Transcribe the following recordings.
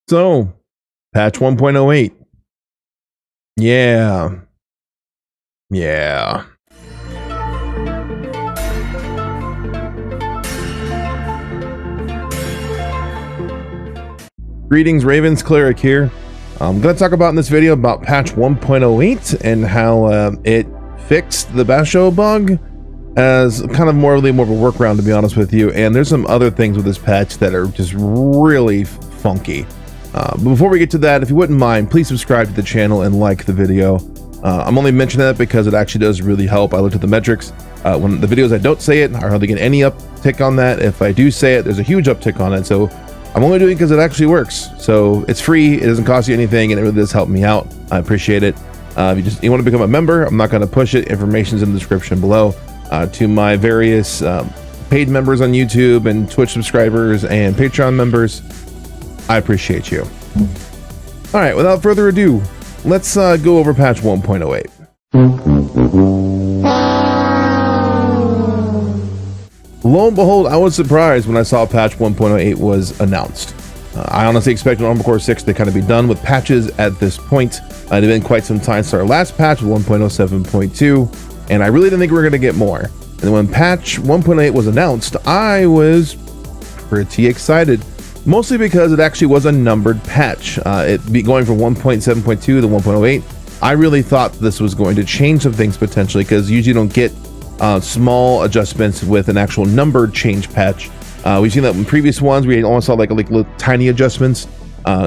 So, patch 1.08. Yeah. Greetings, Ravens, Cleric here. I'm going to talk about in this video about patch 1.08 and how it fixed the Basho bug as kind of more of a workaround, to be honest with you. And there's some other things with this patch that are just really funky. But before we get to that, if you wouldn't mind, please subscribe to the channel and like the video. I'm only mentioning that because it actually does really help. I looked at the metrics. When the videos I don't say it, I hardly get any uptick on that. If I do say it, there's a huge uptick on it. So I'm only doing it because it actually works. So it's free, it doesn't cost you anything, and it really does help me out. I appreciate it. If you want to become a member, I'm not going to push it. Information's in the description below. To my various paid members on YouTube and Twitch subscribers and Patreon members, I appreciate you. All right, without further ado, let's go over patch 1.08. Lo and behold, I was surprised when I saw patch 1.08 was announced. I honestly expected Armored Core 6 to kind of be done with patches at this point. It had been quite some time since our last patch, 1.07.2, and I really didn't think we were going to get more. And then when patch 1.8 was announced, I was pretty excited. Mostly because it actually was a numbered patch. It be going from 1.7.2 to 1.08. I really thought this was going to change some things potentially, because usually you don't get small adjustments with an actual numbered change patch. We've seen that in previous ones. We almost saw like little tiny adjustments.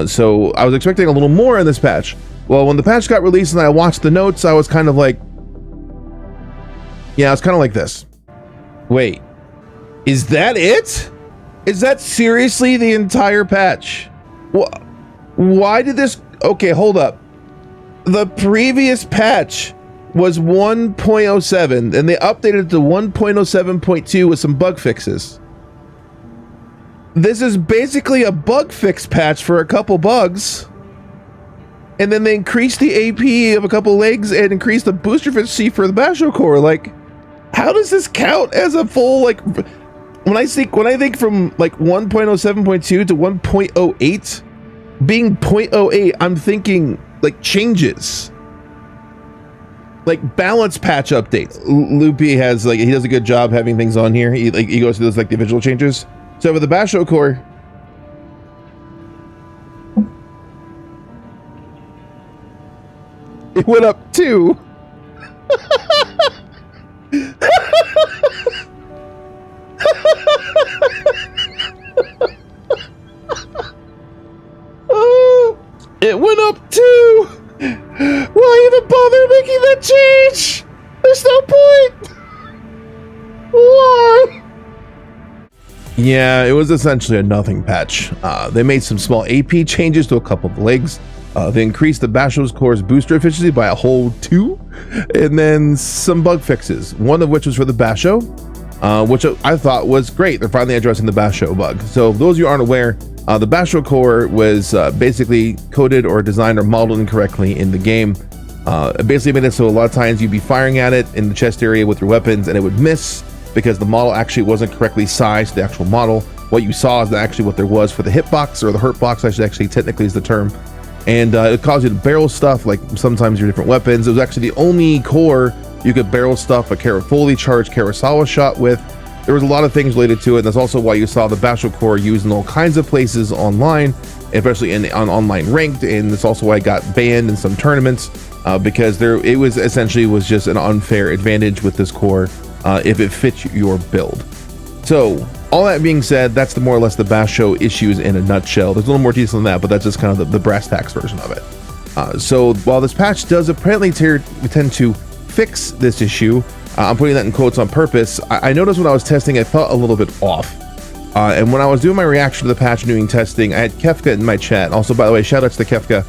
So I was expecting a little more in this patch. Well, when the patch got released and I watched the notes, I was kind of like, yeah, it's kind of like this. Wait, is that it? Is that seriously the entire patch? Why did this? Okay, hold up. The previous patch was 1.07 and they updated it to 1.07.2 with some bug fixes. This is basically a bug fix patch for a couple bugs. And then they increased the AP of a couple legs and increased the booster efficiency for the Basho core. Like, how does this count as a full, like, when I think from like 1.07.2 to 1.08 being 0.08, I'm thinking like changes, like balance patch updates. Loopy has like, he does a good job having things on here. He goes through those like the visual changes. So with the Basho core, it went up 2. It went up 2. Why even bother making that change? There's no point. Why? Yeah, it was essentially a nothing patch. They made some small AP changes to a couple of legs. They increased the Basho's core's booster efficiency by a whole 2, and then some bug fixes, one of which was for the Basho, which I thought was great. They're finally addressing the Basho bug. So those of you who aren't aware, the Basho core was basically coded or designed or modeled incorrectly in the game. It basically made it so a lot of times you'd be firing at it in the chest area with your weapons and it would miss because the model actually wasn't correctly sized to the actual model. What you saw is actually what there was for the hitbox, or the hurt box, actually technically is the term. And it caused you to barrel stuff, like sometimes your different weapons. It was actually the only core you could barrel stuff a fully charged Kurosawa shot with. There was a lot of things related to it, and that's also why you saw the Basho core used in all kinds of places online, especially on online ranked, and it's also why it got banned in some tournaments, because it was essentially just an unfair advantage with this core if it fits your build. So all that being said, that's more or less the Basho issues in a nutshell. There's a little more detail than that, but that's just kind of the brass tacks version of it. So while this patch does apparently tend to fix this issue, I'm putting that in quotes on purpose, I noticed when I was testing, it felt a little bit off. And when I was doing my reaction to the patch and doing testing, I had Kefka in my chat. Also, by the way, shout outs to Kefka.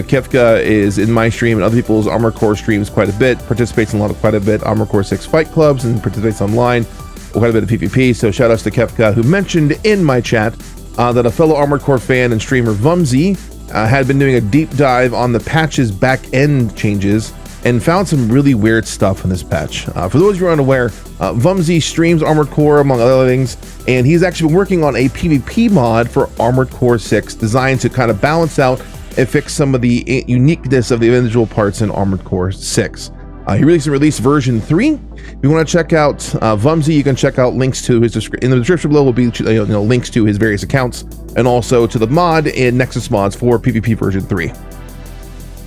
Kefka is in my stream and other people's Armored Core streams quite a bit, participates in quite a bit Armored Core 6 fight clubs, and participates online quite a bit of PvP. So shout outs to Kefka, who mentioned in my chat that a fellow Armored Core fan and streamer, Vumsy, had been doing a deep dive on the patch's back end changes and found some really weird stuff in this patch. For those of you who are unaware, Vumzy streams Armored Core among other things, and he's actually been working on a PvP mod for Armored Core 6 designed to kind of balance out and fix some of the uniqueness of the individual parts in Armored Core 6. He released version 3. If you want to check out Vumzy, you can check out links to his in the description below will be links to his various accounts, and also to the mod in Nexus Mods for PvP version 3.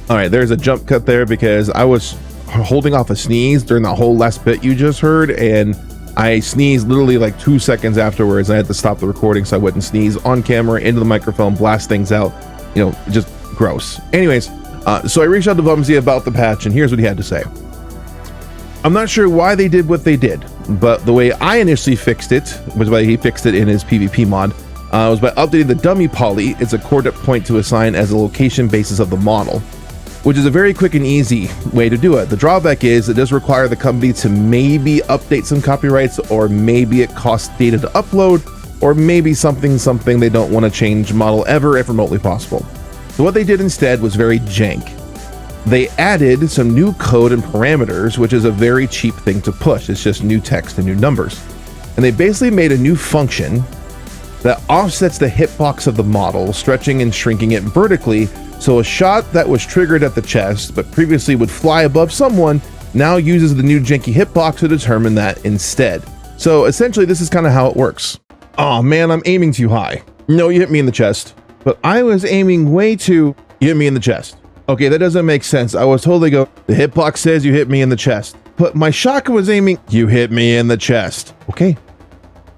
All right, there's a jump cut there because I was holding off a sneeze during the whole last bit you just heard, and I sneezed literally like 2 seconds afterwards. I had to stop the recording so I wouldn't sneeze on camera into the microphone, blast things out. Just gross. Anyways, so I reached out to Vumzy about the patch, and here's what he had to say. I'm not sure why they did what they did, but the way I initially fixed it was why he fixed it in his PvP mod, was by updating the dummy poly. It's a coordinate point to assign as a location basis of the model, which is a very quick and easy way to do it. The drawback is it does require the company to maybe update some copyrights, or maybe it costs data to upload, or maybe something they don't want to change model ever if remotely possible. So what they did instead was very jank. They added some new code and parameters, which is a very cheap thing to push. It's just new text and new numbers. And they basically made a new function that offsets the hitbox of the model, stretching and shrinking it vertically. So a shot that was triggered at the chest, but previously would fly above someone, now uses the new janky hitbox to determine that instead. So essentially, this is kind of how it works. Oh man, I'm aiming too high. No, you hit me in the chest. But I was aiming way too... You hit me in the chest. Okay, that doesn't make sense. I was told to go, the hitbox says you hit me in the chest. But my shotgun was aiming, you hit me in the chest. Okay,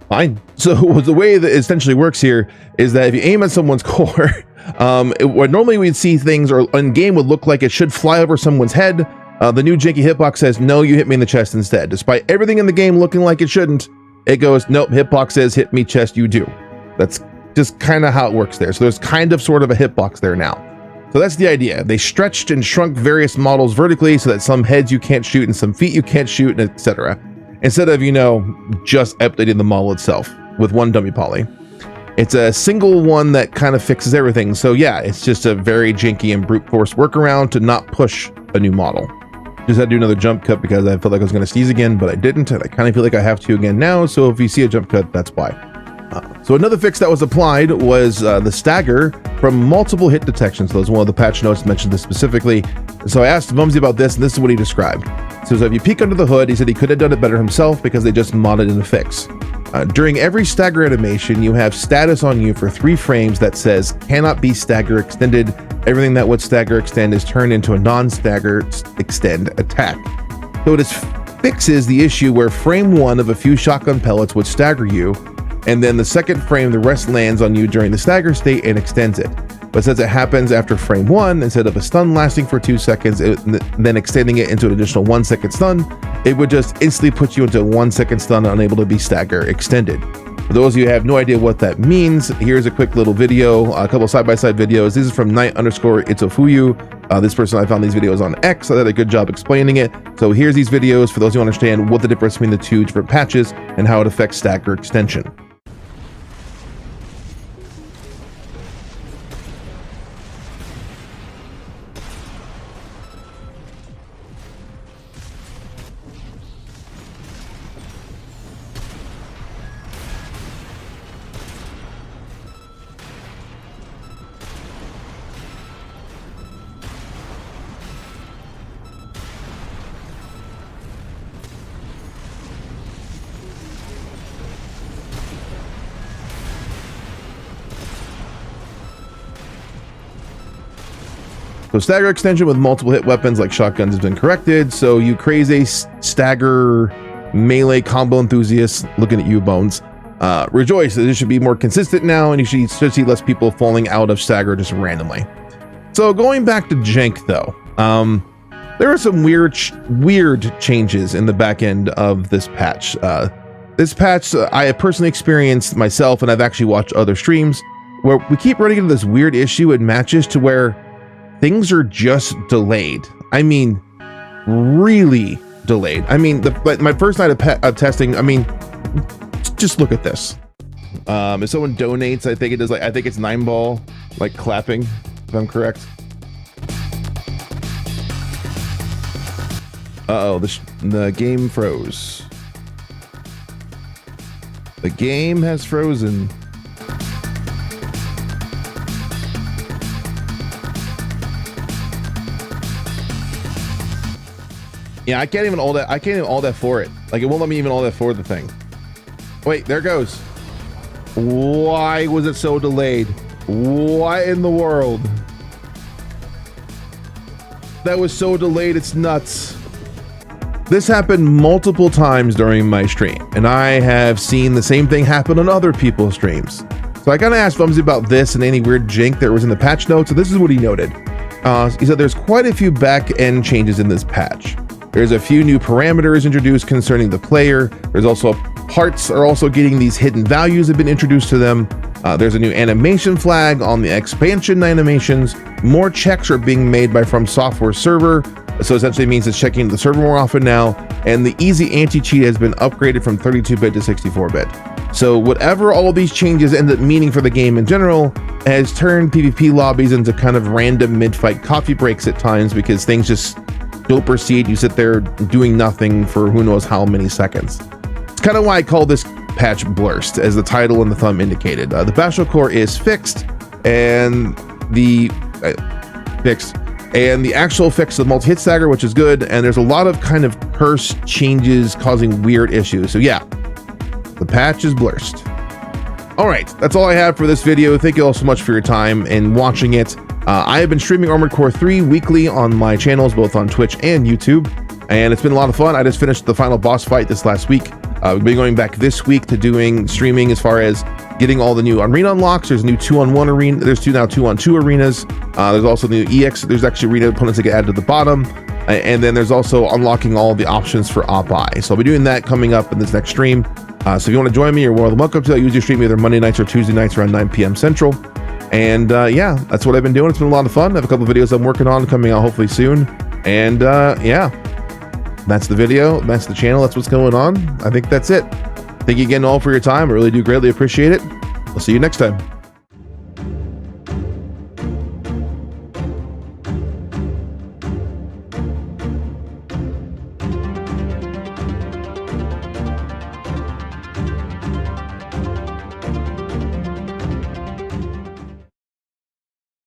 fine. So the way that it essentially works here is that if you aim at someone's core, what normally we'd see things or in game would look like it should fly over someone's head. The new janky hitbox says, no, you hit me in the chest instead. Despite everything in the game looking like it shouldn't, it goes, nope, hitbox says hit me chest, you do. That's just kind of how it works there. So there's kind of sort of a hitbox there now. So that's the idea. They stretched and shrunk various models vertically so that some heads you can't shoot and some feet you can't shoot, and etc. Instead of, just updating the model itself with one dummy poly. It's a single one that kind of fixes everything. So yeah, it's just a very janky and brute force workaround to not push a new model. Just had to do another jump cut because I felt like I was going to sneeze again, but I didn't, and I kind of feel like I have to again now. So if you see a jump cut, that's why. So another fix that was applied was the stagger from multiple hit detection. So that was one of the patch notes mentioned this specifically. So I asked Vumzy about this, and this is what he described. So if you peek under the hood, he said he could have done it better himself because they just modded in the fix. During every stagger animation, you have status on you for 3 frames that says cannot be stagger extended. Everything that would stagger extend is turned into a non-stagger extend attack. So this fixes the issue where frame 1 of a few shotgun pellets would stagger you, and then the second frame, the rest lands on you during the stagger state and extends it. But since it happens after frame 1, instead of a stun lasting for 2 seconds, then extending it into an additional 1 second stun, it would just instantly put you into a 1 second stun, unable to be stagger extended. For those of you who have no idea what that means, here's a quick little video, a couple side-by-side videos. This is from Knight_Itsufuyu. This person, I found these videos on X. I did a good job explaining it. So here's these videos for those who understand what the difference between the 2 different patches and how it affects stagger extension. So stagger extension with multiple hit weapons like shotguns has been corrected. So you crazy stagger melee combo enthusiasts, looking at you, Bones, rejoice that it should be more consistent now, and you should see less people falling out of stagger just randomly. So going back to jank though, there are some weird changes in the back end of this patch. This patch I have personally experienced myself, and I've actually watched other streams where we keep running into this weird issue in matches to where things are just delayed. I mean, really delayed. I mean, my first night of testing, I mean, just look at this. If someone donates, I think it does, like, I think it's 9ball, like clapping, if I'm correct. Uh-oh, the game froze. The game has frozen. Yeah, I can't even alt that. I can't even alt that for it. Like, it won't let me even alt that for the thing. Wait, there it goes. Why was it so delayed? What in the world? That was so delayed, it's nuts. This happened multiple times during my stream, and I have seen the same thing happen on other people's streams. So I kind of asked Bumsy about this and any weird jank that was in the patch notes, so this is what he noted. He said there's quite a few back-end changes in this patch. There's a few new parameters introduced concerning the player. There's also parts are also getting these hidden values have been introduced to them. There's a new animation flag on the expansion animations. More checks are being made by From Software server. So essentially it means it's checking the server more often now. And the easy anti-cheat has been upgraded from 32-bit to 64-bit. So whatever all these changes end up meaning for the game in general has turned PvP lobbies into kind of random mid-fight coffee breaks at times because things just don't proceed. You sit there doing nothing for who knows how many seconds. It's kind of why I call this patch BLURSED, as the title and the thumb indicated. The Basho core is fixed, and the actual fix of multi-hit stagger, which is good, and there's a lot of kind of curse changes causing weird issues. So yeah, the patch is BLURSED. All right, that's all I have for this video. Thank you all so much for your time and watching it. I have been streaming Armored Core 3 weekly on my channels, both on Twitch and YouTube, and it's been a lot of fun. I just finished the final boss fight this last week. We've been going back this week to doing streaming as far as getting all the new arena unlocks. There's new 2-on-1 arena. There's now 2-on-2 arenas. There's also the new EX. There's actually arena opponents that get added to the bottom. And then there's also unlocking all the options for Op-I. So I'll be doing that coming up in this next stream. So if you want to join me, you're more than welcome to. I usually stream either Monday nights or Tuesday nights around 9 p.m. Central. And yeah, that's what I've been doing. It's been a lot of fun. I have a couple of videos I'm working on coming out hopefully soon. And yeah, that's the video. That's the channel. That's what's going on. I think that's it. Thank you again all for your time. I really do greatly appreciate it. I'll see you next time.